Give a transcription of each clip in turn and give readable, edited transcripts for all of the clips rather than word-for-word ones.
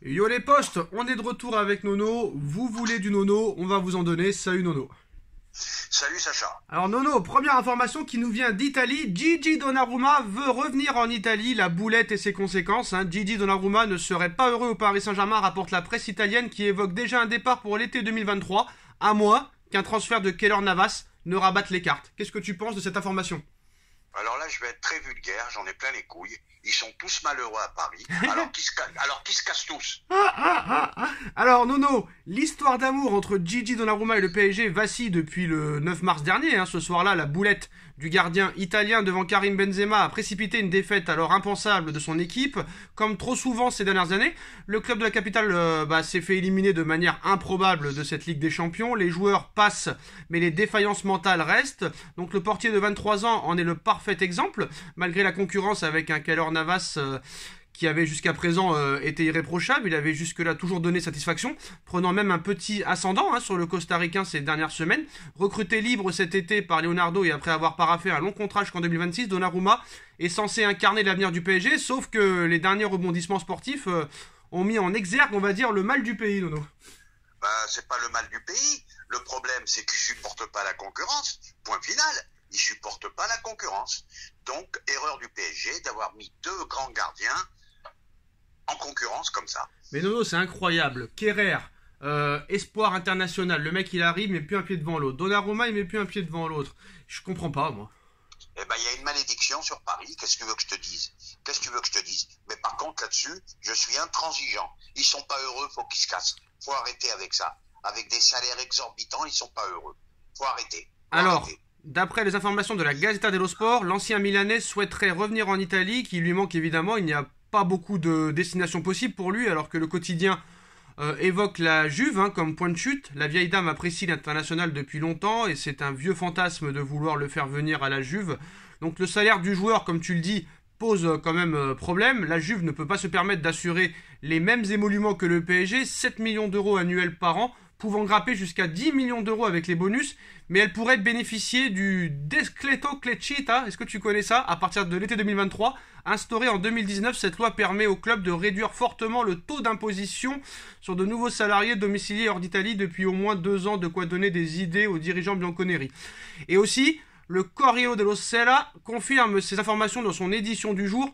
Yo les postes, on est de retour avec Nono. Vous voulez du Nono, on va vous en donner. Salut Nono. Salut Sacha. Alors Nono, première information qui nous vient d'Italie. Gigi Donnarumma veut revenir en Italie. La boulette et ses conséquences. Gigi Donnarumma ne serait pas heureux au Paris Saint-Germain, rapporte la presse italienne qui évoque déjà un départ pour l'été 2023. À moins qu'un transfert de Keylor Navas ne rabatte les cartes. Qu'est-ce que tu penses de cette information? Alors là, je vais être très vulgaire, j'en ai plein les couilles. Ils sont tous malheureux à Paris, alors qu'ils se cassent tous. Alors Nono, l'histoire d'amour entre Gigi Donnarumma et le PSG vacille depuis le 9 mars dernier. Ce soir-là, la boulette du gardien italien devant Karim Benzema a précipité une défaite alors impensable de son équipe. Comme trop souvent ces dernières années, le club de la capitale s'est fait éliminer de manière improbable de cette Ligue des Champions. Les joueurs passent, mais les défaillances mentales restent. Donc le portier de 23 ans en est le parfait exemple, malgré la concurrence avec un Keylor Navas qui avait jusqu'à présent été irréprochable. Il avait jusque-là toujours donné satisfaction, prenant même un petit ascendant sur le Costa-Ricain ces dernières semaines. Recruté libre cet été par Leonardo et après avoir paraphé un long contrat jusqu'en 2026, Donnarumma est censé incarner l'avenir du PSG, sauf que les derniers rebondissements sportifs ont mis en exergue, on va dire, le mal du pays, Nono. C'est pas le mal du pays. Le problème, c'est qu'ils supportent pas la concurrence. Point final. Ils supportent pas la concurrence. Donc, erreur du PSG d'avoir mis deux grands gardiens en concurrence comme ça. Mais Nono, c'est incroyable. Kerrer, espoir international. Le mec, il arrive, il met plus un pied devant l'autre. Donnarumma, il met plus un pied devant l'autre. Je comprends pas, moi. Eh ben, il y a une malédiction sur Paris. Qu'est-ce que tu veux que je te dise? Mais par contre, là-dessus, je suis intransigeant. Ils sont pas heureux, faut qu'ils se cassent. Faut arrêter avec ça. Avec des salaires exorbitants, ils sont pas heureux. Faut arrêter. D'après les informations de la Gazzetta dello Sport, l'ancien Milanais souhaiterait revenir en Italie, qui lui manque évidemment. Il n'y a pas beaucoup de destinations possibles pour lui, alors que le quotidien évoque la Juve comme point de chute. La vieille dame apprécie l'international depuis longtemps et c'est un vieux fantasme de vouloir le faire venir à la Juve. Donc le salaire du joueur, comme tu le dis, pose quand même problème. La Juve ne peut pas se permettre d'assurer les mêmes émoluments que le PSG, 7 millions d'euros annuels par an, pouvant grapper jusqu'à 10 millions d'euros avec les bonus, mais elle pourrait bénéficier du Decreto Clecchita, est-ce que tu connais ça? À partir de l'été 2023, instaurée en 2019, cette loi permet au club de réduire fortement le taux d'imposition sur de nouveaux salariés domiciliés hors d'Italie depuis au moins 2 ans, de quoi donner des idées aux dirigeants bianconeri. Et aussi, le Corriere dello Sera confirme ces informations dans son édition du jour.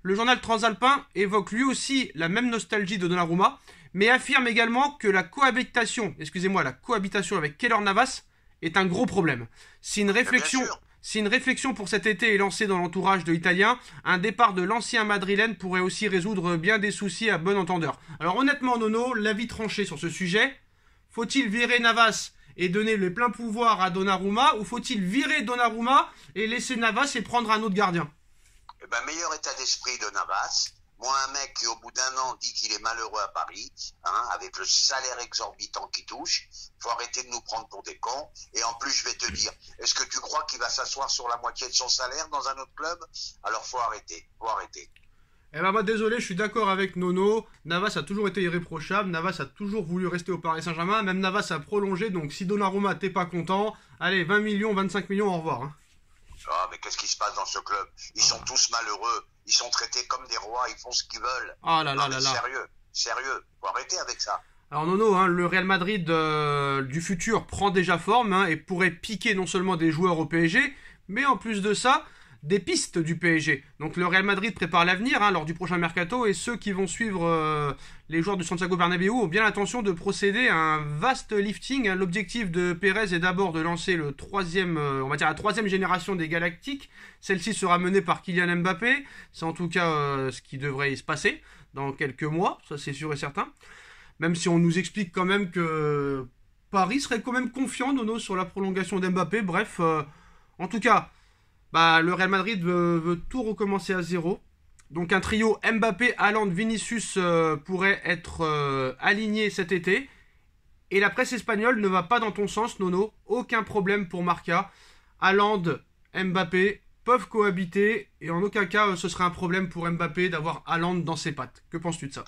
Le journal transalpin évoque lui aussi la même nostalgie de Donnarumma, mais affirme également que la cohabitation avec Keylor Navas est un gros problème. Si une réflexion pour cet été est lancée dans l'entourage de l'Italien, un départ de l'ancien madrilène pourrait aussi résoudre bien des soucis à bon entendeur. Alors honnêtement Nono, l'avis tranché sur ce sujet, faut-il virer Navas et donner le plein pouvoir à Donnarumma, ou faut-il virer Donnarumma et laisser Navas et prendre un autre gardien? Meilleur état d'esprit de Navas. Moi, un mec qui, au bout d'un an, dit qu'il est malheureux à Paris, avec le salaire exorbitant qu'il touche, faut arrêter de nous prendre pour des cons. Et en plus, je vais te dire, est-ce que tu crois qu'il va s'asseoir sur la moitié de son salaire dans un autre club? Alors, faut arrêter. Moi, désolé, je suis d'accord avec Nono. Navas a toujours été irréprochable. Navas a toujours voulu rester au Paris Saint-Germain. Même Navas a prolongé. Donc, si Donnarumma, t'es pas content, allez, 20 millions, 25 millions, au revoir. Mais qu'est-ce qui se passe dans ce club? Ils sont tous malheureux. Ils sont traités comme des rois. Ils font ce qu'ils veulent. Sérieux. Faut arrêter avec ça. Alors Nono, le Real Madrid du futur prend déjà forme et pourrait piquer non seulement des joueurs au PSG, mais en plus de ça, des pistes du PSG. Donc le Real Madrid prépare l'avenir lors du prochain mercato, et ceux qui vont suivre les joueurs du Santiago Bernabéu ont bien l'intention de procéder à un vaste lifting. L'objectif de Pérez est d'abord de lancer la troisième génération des Galactiques. Celle-ci sera menée par Kylian Mbappé. C'est en tout cas ce qui devrait se passer dans quelques mois, ça c'est sûr et certain. Même si on nous explique quand même que Paris serait quand même confiant, Nono, sur la prolongation d'Mbappé. Bref, en tout cas, le Real Madrid veut tout recommencer à zéro. Donc un trio Mbappé, Haaland, Vinicius pourrait être aligné cet été. Et la presse espagnole ne va pas dans ton sens, Nono. Aucun problème pour Marca. Haaland, Mbappé peuvent cohabiter. Et en aucun cas, ce serait un problème pour Mbappé d'avoir Haaland dans ses pattes. Que penses-tu de ça?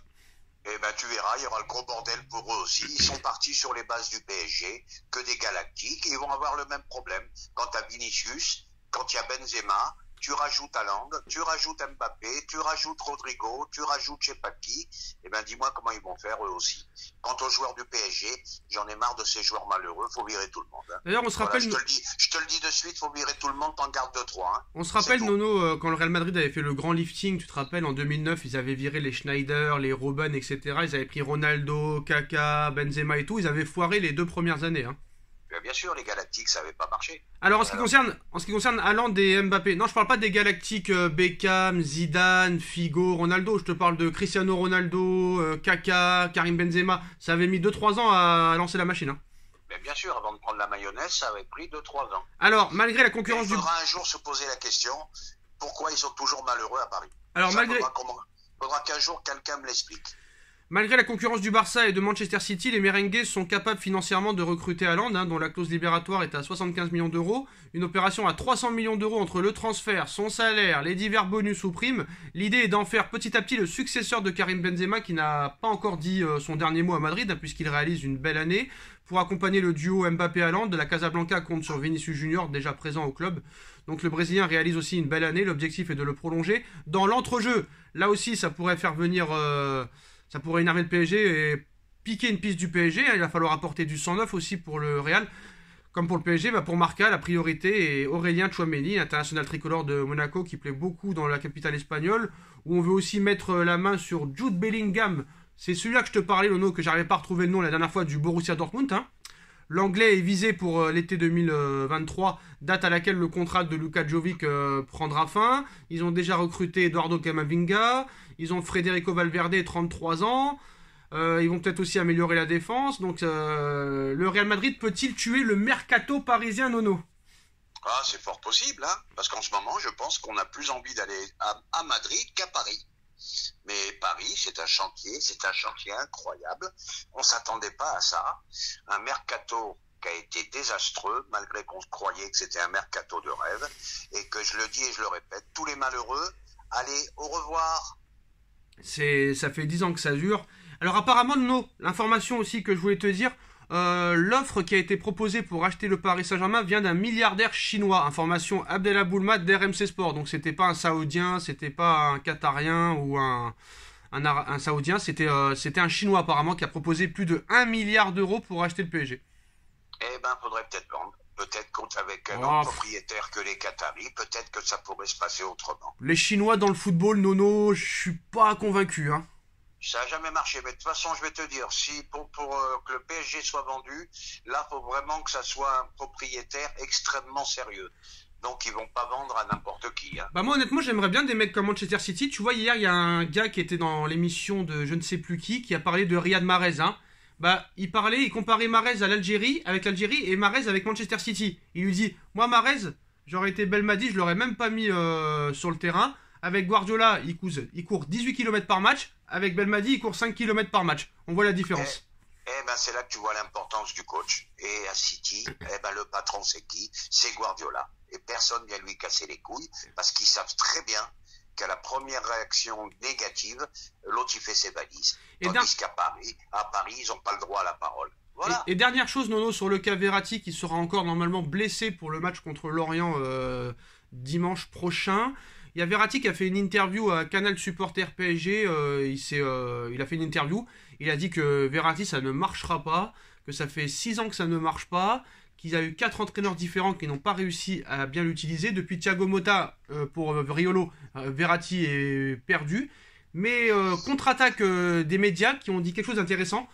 Tu verras, il y aura le gros bordel pour eux aussi. Ils sont partis sur les bases du PSG, que des Galactiques, et ils vont avoir le même problème. Quant à Vinicius, quand il y a Benzema, tu rajoutes Haaland, tu rajoutes Mbappé, tu rajoutes Rodrigo, tu rajoutes je sais pas qui, et ben dis-moi comment ils vont faire eux aussi. Quant aux joueurs du PSG, j'en ai marre de ces joueurs malheureux, faut virer tout le monde. Hein. D'ailleurs, on se rappelle... Voilà, je te le dis de suite, faut virer tout le monde, t'en gardes 2-3. Hein. On se rappelle, Nono, quand le Real Madrid avait fait le grand lifting, tu te rappelles, en 2009, ils avaient viré les Schneider, les Robben, etc. Ils avaient pris Ronaldo, Kaka, Benzema et tout. Ils avaient foiré les 2 premières années. Hein. Bien sûr, les Galactiques, ça n'avait pas marché. Alors, en ce qui concerne Haaland et Mbappé, non, je parle pas des Galactiques Beckham, Zidane, Figo, Ronaldo. Je te parle de Cristiano Ronaldo, Kaka, Karim Benzema. Ça avait mis 2-3 ans à lancer la machine. Hein. Mais bien sûr, avant de prendre la mayonnaise, ça avait pris 2-3 ans. Alors, malgré la concurrence il faudra un jour se poser la question, pourquoi ils sont toujours malheureux à Paris. Alors, faudra qu'un jour quelqu'un me l'explique. Malgré la concurrence du Barça et de Manchester City, les merengues sont capables financièrement de recruter Haaland, dont la clause libératoire est à 75 millions d'euros. Une opération à 300 millions d'euros entre le transfert, son salaire, les divers bonus ou primes. L'idée est d'en faire petit à petit le successeur de Karim Benzema, qui n'a pas encore dit son dernier mot à Madrid, puisqu'il réalise une belle année. Pour accompagner le duo Mbappé-Haaland, la Casablanca compte sur Vinicius Junior, déjà présent au club. Donc le Brésilien réalise aussi une belle année. L'objectif est de le prolonger. Dans l'entrejeu, là aussi, ça pourrait faire venir... Ça pourrait énerver le PSG et piquer une piste du PSG. Il va falloir apporter du 109 aussi pour le Real. Comme pour le PSG, pour Marca, la priorité est Aurélien Tchouaméni, international tricolore de Monaco qui plaît beaucoup dans la capitale espagnole. Où on veut aussi mettre la main sur Jude Bellingham. C'est celui-là que je te parlais, Lono, que j'arrivais pas à retrouver le nom la dernière fois, du Borussia Dortmund. Hein. L'anglais est visé pour l'été 2023, date à laquelle le contrat de Luka Jovic prendra fin. Ils ont déjà recruté Eduardo Camavinga. Ils ont Federico Valverde, 33 ans. Ils vont peut-être aussi améliorer la défense. Donc, le Real Madrid peut-il tuer le mercato parisien, Nono? Ah, c'est fort possible, hein, parce qu'en ce moment, je pense qu'on a plus envie d'aller à Madrid qu'à Paris. Mais Paris, c'est un chantier incroyable. On s'attendait pas à ça. Un mercato qui a été désastreux, malgré qu'on croyait que c'était un mercato de rêve. Et que je le dis et je le répète, tous les malheureux, allez, au revoir. Ça fait 10 ans que ça dure. Alors apparemment, non, l'information aussi que je voulais te dire, l'offre qui a été proposée pour acheter le Paris Saint-Germain vient d'un milliardaire chinois. Information Abdellah Boulmad d'RMC Sport. Donc c'était pas un Saoudien, c'était pas un Qatarien ou un Saoudien, c'était un Chinois apparemment qui a proposé plus de 1 milliard d'euros pour acheter le PSG. Eh ben, faudrait peut-être vendre. Peut-être qu'avec un autre propriétaire que les Qataris, peut-être que ça pourrait se passer autrement. Les Chinois dans le football, Nono, je suis pas convaincu. Hein. Ça n'a jamais marché. Mais de toute façon, je vais te dire, si pour que le PSG soit vendu, là, il faut vraiment que ça soit un propriétaire extrêmement sérieux. Donc, ils vont pas vendre à n'importe qui. Hein. Moi, honnêtement, j'aimerais bien des mecs comme Manchester City. Tu vois, hier, il y a un gars qui était dans l'émission de je ne sais plus qui a parlé de Riyad Mahrez. Hein. Il comparait Mahrez à l'Algérie, avec l'Algérie, et Mahrez avec Manchester City. Il lui dit, moi, Mahrez, j'aurais été Belmadi, je l'aurais même pas mis sur le terrain. Avec Guardiola, il court 18 km par match. Avec Belmadi, il court 5 km par match. On voit la différence. C'est là que tu vois l'importance du coach. Et à City, le patron, c'est qui? C'est Guardiola. Et personne vient lui casser les couilles parce qu'ils savent très bien qu'à la première réaction négative, l'autre il fait ses valises. Tandis qu'à Paris, ils n'ont pas le droit à la parole. Voilà. Et dernière chose, Nono, sur le cas Verratti qui sera encore normalement blessé pour le match contre Lorient dimanche prochain. Il y a Verratti qui a fait une interview à Canal Supporter PSG. Il a fait une interview. Il a dit que Verratti, ça ne marchera pas. Que ça fait 6 ans que ça ne marche pas. Qu'il y a eu 4 entraîneurs différents qui n'ont pas réussi à bien l'utiliser. Depuis Thiago Motta pour Riolo, Verratti est perdu. Mais contre-attaque des médias qui ont dit quelque chose d'intéressant.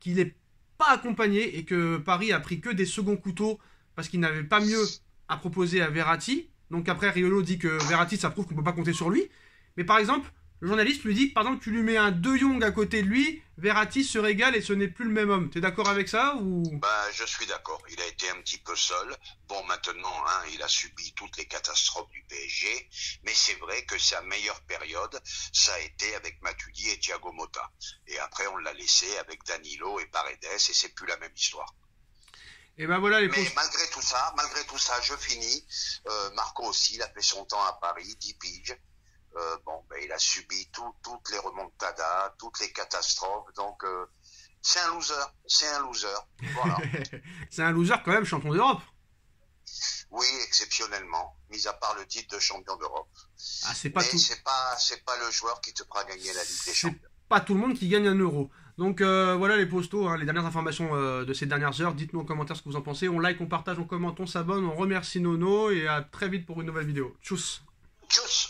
Qu'il n'est pas accompagné et que Paris a pris que des seconds couteaux parce qu'il n'avait pas mieux à proposer à Verratti. Donc après, Riolo dit que Verratti, ça prouve qu'on ne peut pas compter sur lui. Mais par exemple, le journaliste lui dit, par exemple, tu lui mets un De Jong à côté de lui, Verratti se régale et ce n'est plus le même homme. T'es d'accord avec ça ou... Je suis d'accord. Il a été un petit peu seul. Bon, maintenant, il a subi toutes les catastrophes du PSG. Mais c'est vrai que sa meilleure période, ça a été avec Matuidi et Thiago Motta. Et après, on l'a laissé avec Danilo et Paredes et c'est plus la même histoire. Et voilà les Mais malgré tout ça, je finis. Marco aussi, il a fait son temps à Paris, 10 piges. Il a subi toutes les remontadas, toutes les catastrophes. Donc, c'est un loser. Voilà. C'est un loser quand même, champion d'Europe. Oui, exceptionnellement, mis à part le titre de champion d'Europe. Ah, c'est pas Mais tout. c'est pas le joueur qui te fera gagner la Ligue des C'est Champions. pas tout le monde qui gagne un euro. Donc voilà les postos, hein, les dernières informations de ces dernières heures. Dites-nous en commentaire ce que vous en pensez. On like, on partage, on commente, on s'abonne, on remercie Nono et à très vite pour une nouvelle vidéo. Tchuss. Tchuss!